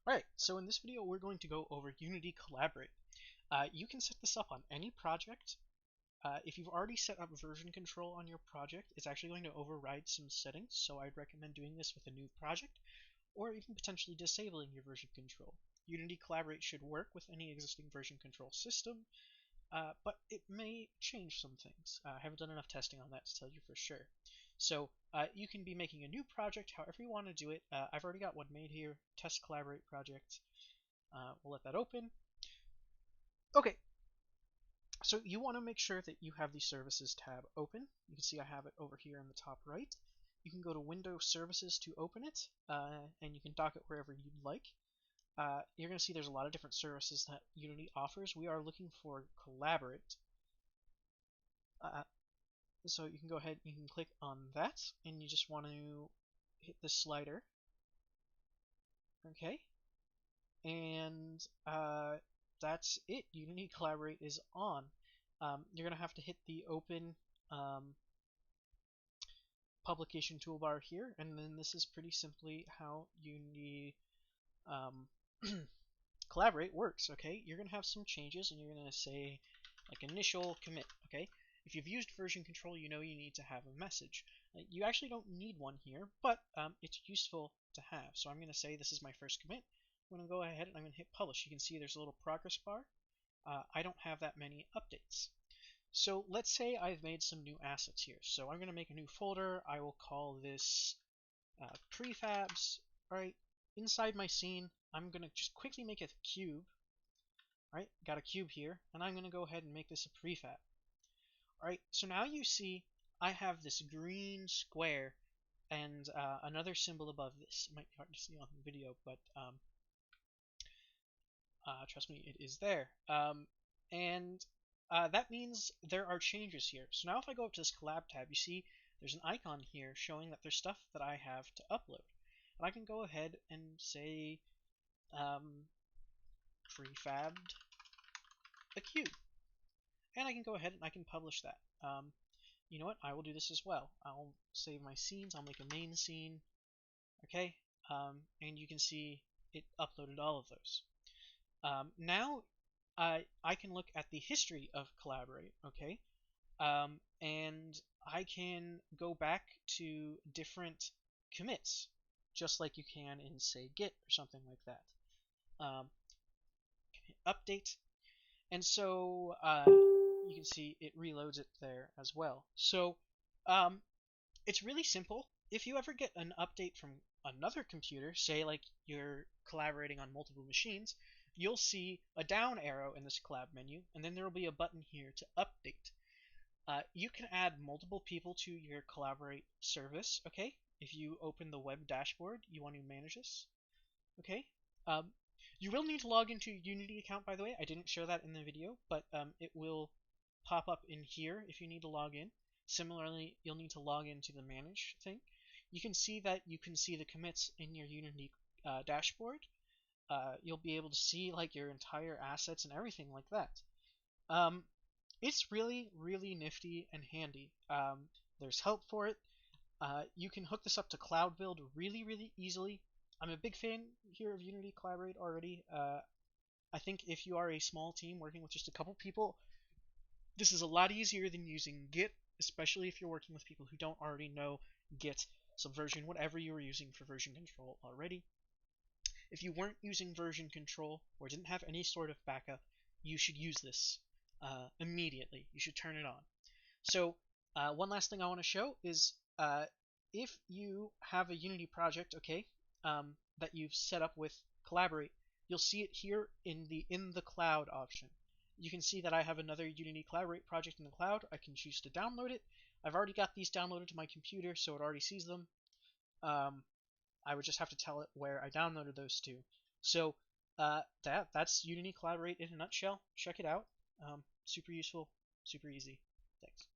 Alright, so in this video we're going to go over Unity Collaborate. You can set this up on any project. If you've already set up version control on your project, it's actually going to override some settings, so I'd recommend doing this with a new project, or even potentially disabling your version control. Unity Collaborate should work with any existing version control system, but it may change some things. I haven't done enough testing on that to tell you for sure. So you can be making a new project however you want to do it. I've already got one made here, Test Collaborate project. We'll let that open. Okay, so you want to make sure that you have the Services tab open. You can see I have it over here in the top right. You can go to Windows Services to open it, and you can dock it wherever you'd like. You're going to see there's a lot of different services that Unity offers. We are looking for Collaborate. So you can go ahead, you can click on that, and you just want to hit the slider. Okay, and that's it. Unity Collaborate is on. You're going to have to hit the open publication toolbar here, and then this is pretty simply how Unity Collaborate works. Okay, you're going to have some changes, and you're going to say like initial commit. Okay, if you've used version control, you know you need to have a message. You actually don't need one here, but it's useful to have. So I'm going to say this is my first commit. I'm going to go ahead and I'm going to hit publish. You can see there's a little progress bar. I don't have that many updates. So let's say I've made some new assets here. So I'm going to make a new folder. I will call this prefabs. All right. Inside my scene, I'm going to just quickly make a cube. All right, got a cube here, and I'm going to go ahead and make this a prefab. All right, so now you see I have this green square and another symbol above this. It might be hard to see on the video, but trust me, it is there. And that means there are changes here. So now if I go up to this collab tab, you see there's an icon here showing that there's stuff that I have to upload. And I can go ahead and say prefabbed a cube. And I can go ahead and I can publish that. You know what? I will do this as well. I'll save my scenes. I'll make a main scene. Okay, and you can see it uploaded all of those. Now I can look at the history of Collaborate. Okay, and I can go back to different commits, just like you can in say Git or something like that. Update, and so you can see it reloads it there as well. So it's really simple. If you ever get an update from another computer, say like you're collaborating on multiple machines, you'll see a down arrow in this collab menu, and then there will be a button here to update. You can add multiple people to your Collaborate service, okay? If you open the web dashboard, you want to manage this, okay? You will need to log into your Unity account, by the way. I didn't show that in the video, but it will pop up in here if you need to log in. Similarly, you'll need to log into the manage thing. You can see that you can see the commits in your Unity dashboard. You'll be able to see like your entire assets and everything like that. It's really, really nifty and handy. There's help for it. You can hook this up to Cloud Build really, really easily. I'm a big fan here of Unity Collaborate already. I think if you are a small team working with just a couple people, this is a lot easier than using Git, especially if you're working with people who don't already know Git, Subversion, whatever you were using for version control already. If you weren't using version control or didn't have any sort of backup, you should use this immediately. You should turn it on. So one last thing I want to show is if you have a Unity project, okay, that you've set up with Collaborate, you'll see it here in the cloud option. You can see that I have another Unity Collaborate project in the cloud. I can choose to download it. I've already got these downloaded to my computer, so it already sees them. I would just have to tell it where I downloaded those to. So that's Unity Collaborate in a nutshell. Check it out. Super useful, super easy. Thanks.